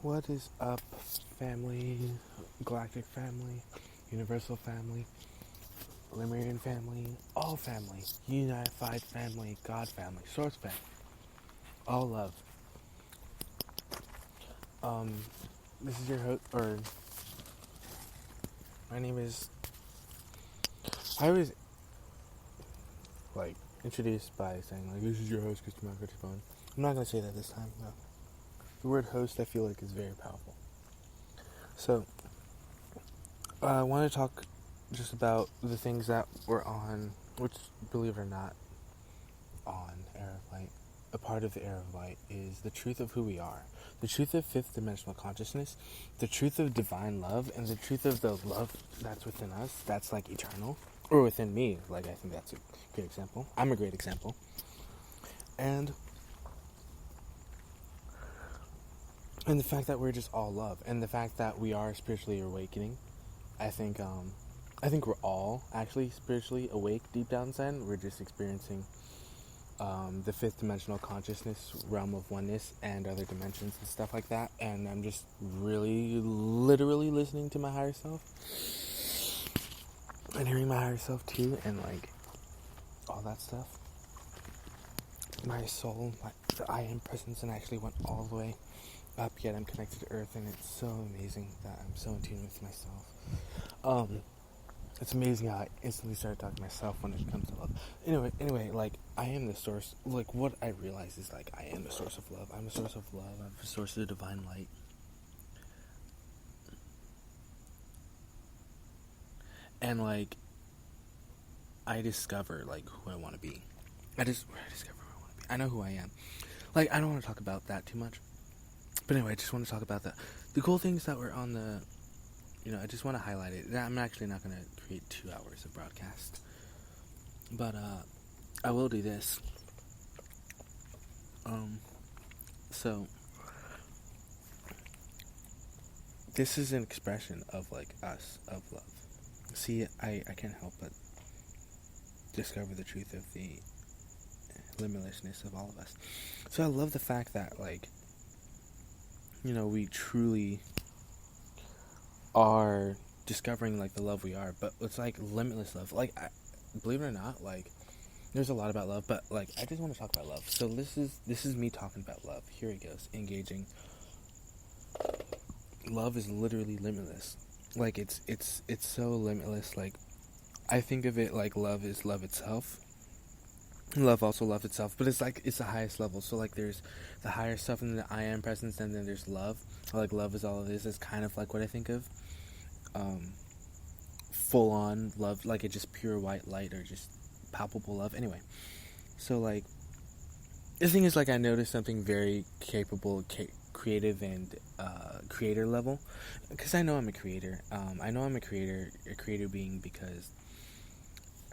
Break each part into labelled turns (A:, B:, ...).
A: What is up, family? Galactic family, Universal family, Lemurian family, all family, Unified family, God family, Source family, all love. Um, this is your host, or my name is. I was introduced by saying this is your host, Christopher Bowen. I'm not gonna say that this time. No, the word host I feel like is very powerful. So, I want to talk just about the things that were on, which, believe it or not, on Era of Light. A part of the Era of Light is the truth of who we are, the truth of fifth dimensional consciousness, the truth of divine love, and the truth of the love that's within us, that's eternal, or within me. I think that's a great example. I'm a great example. And the fact that we're just all love, and the fact that we are spiritually awakening. I think we're all actually spiritually awake deep down inside. We're just experiencing the fifth dimensional consciousness realm of oneness and other dimensions and stuff like that. And I'm just really, literally listening to my higher self and hearing my higher self too, and all that stuff. My soul, the I am presence, and actually went all the way up. Yet I'm connected to Earth, and it's so amazing that I'm so in tune with myself. It's amazing how I instantly started talking to myself when it comes to love. Anyway, I am the source. What I realize is, I am the source of love. I'm the source of love. I'm the source of the divine light. And, I discover, who I want to be. I discover who I want to be. I know who I am. I don't want to talk about that too much. But anyway, I just want to talk about the cool things that were on the... I just want to highlight it. I'm actually not going to create 2 hours of broadcast. But, I will do this. So, this is an expression of, us, of love. See, I can't help but discover the truth of the limitlessness of all of us. So I love the fact that, we truly are discovering, the love we are, but it's, limitless love. Believe it or not, there's a lot about love, but, I just want to talk about love. So this is me talking about love. Here it goes. Engaging. Love is literally limitless. It's so limitless. I think of it like love is love itself. Love also loves itself, but it's the highest level. So there's the higher stuff in the I am presence, and then there's love. Love is all it is. It's kind of what I think of. Full on love, it's just pure white light or just palpable love. Anyway, so the thing is, I noticed something very capable, creative, and creator level, because I know I'm a creator. I know I'm a creator being, because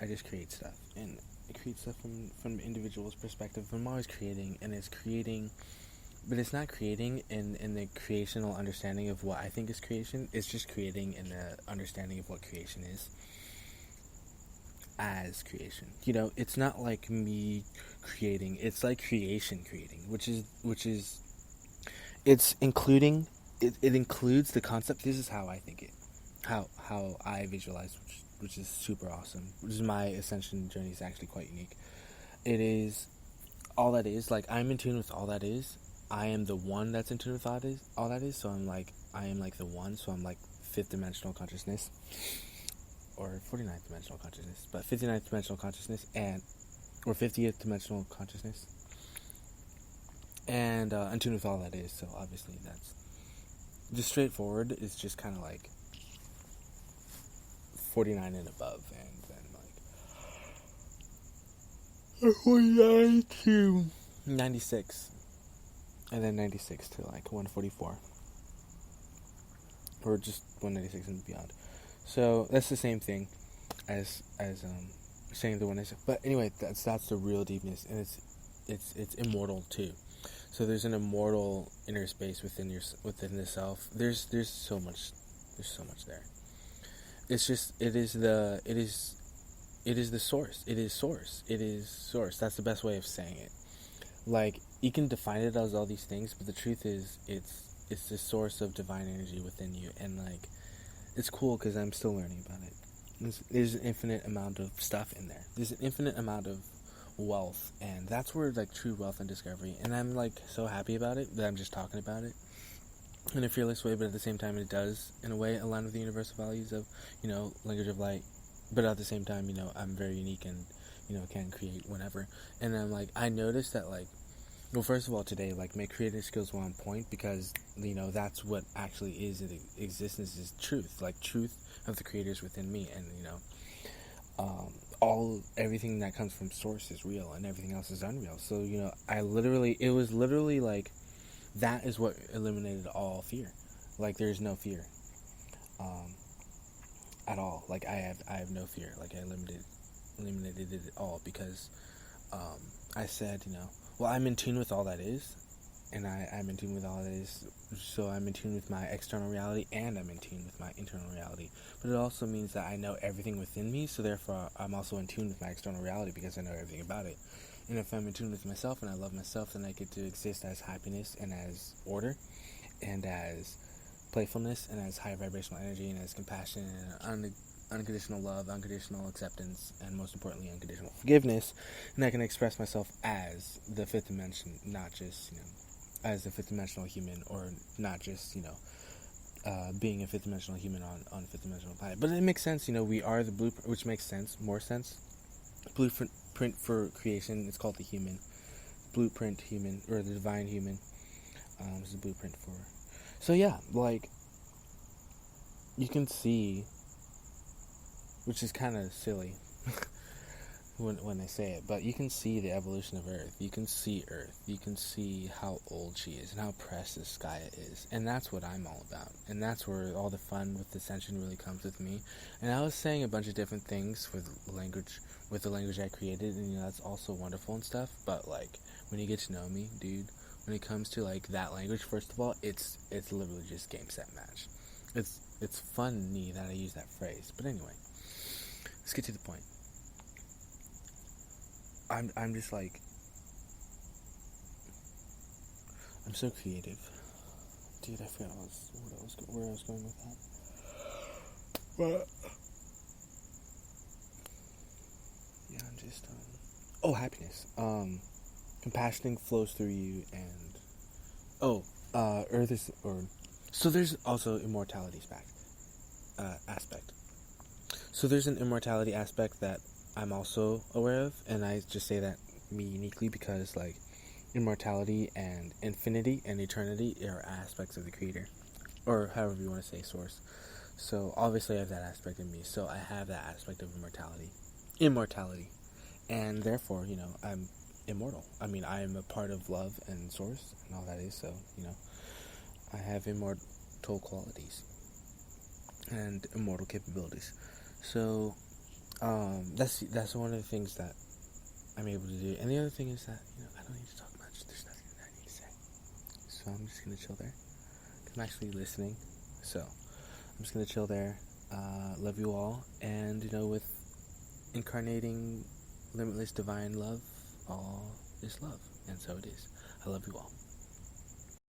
A: I just create stuff, and I create stuff from an individual's perspective. I'm always creating, and it's creating, but it's not creating in the creational understanding of what I think is creation. It's just creating in the understanding of what creation is as creation. It's not me creating. It's creation creating, which is it's including. It includes the concept. This is how I think it. How I visualize, which is super awesome. Which is my ascension journey is actually quite unique. It is all that is. I'm in tune with all that is. I am the one that's in tune with all that is. So I am the one. So I'm fifth dimensional consciousness, or 49th dimensional consciousness, but 59th dimensional consciousness, or 50th dimensional consciousness, and in tune with all that is. So obviously that's just straightforward. It's just kind of 49 and above, and then 49 to 96, and then 96 to 144, or just 196 and beyond. So that's the same thing as saying the oneness. But anyway, that's the real deepness, and it's immortal too. So there's an immortal inner space within the self. There's so much there. It's just it is the source. It is source. That's the best way of saying it. You can define it as all these things, but the truth is it's this source of divine energy within you, and like it's cool because I'm still learning about it. There's an infinite amount of stuff in there. There's an infinite amount of wealth, and that's where like true wealth and discovery. And I'm like so happy about it that I'm just talking about it in a fearless way, but at the same time it does in a way align with the universal values of, language of light. But at the same time, I'm very unique and can create whenever. And I'm like, I noticed that, like, well, first of all, today, like, my creative skills were on point because that's what actually is in existence, is truth, like truth of the creators within me. And everything that comes from source is real and everything else is unreal. So it was literally like that is what eliminated all fear. Like, there's no fear at all. Like, I have no fear. Like, I eliminated it all because I said, well, I'm in tune with all that is, and I'm in tune with all that is, so I'm in tune with my external reality, and I'm in tune with my internal reality. But it also means that I know everything within me, so therefore I'm also in tune with my external reality because I know everything about it. And if I'm in tune with myself and I love myself, then I get to exist as happiness and as order and as playfulness and as high vibrational energy and as compassion and unconditional love, unconditional acceptance, and most importantly, unconditional forgiveness. And I can express myself as the fifth dimension, not just, as a fifth dimensional human, or not just, being a fifth dimensional human on a fifth dimensional planet. But it makes sense, we are the blueprint, which makes more sense. Blueprint for creation, it's called the human. Blueprint human, or the divine human, is the blueprint for. So yeah, like, you can see, which is kind of silly when I say it, but you can see the evolution of Earth. You can see Earth. You can see how old she is and how precious Gaia is. And that's what I'm all about. And that's where all the fun with Ascension really comes with me. And I was saying a bunch of different things with the language I created, and that's also wonderful and stuff. But like, when you get to know me, dude, when it comes to like that language, first of all, it's literally just game, set, match. It's funny that I use that phrase. But anyway, let's get to the point. I'm just like, I'm so creative, dude. I forgot where I was going with that. But yeah, I'm just happiness. Compassion flows through you, and Earth is, so there's also immortality aspect. So there's an immortality aspect that I'm also aware of, and I just say that me uniquely because, like, immortality and infinity and eternity are aspects of the creator, or however you want to say source. So obviously I have that aspect in me, so I have that aspect of immortality, and therefore, I'm immortal. I mean, I am a part of love and source and all that is, so, I have immortal qualities and immortal capabilities. So that's one of the things that I'm able to do. And the other thing is that, I don't need to talk much. There's nothing that I need to say. So I'm just going to chill there. I'm actually listening. So I'm just going to chill there. Love you all. And, with incarnating limitless divine love, all is love. And so it is. I love you all.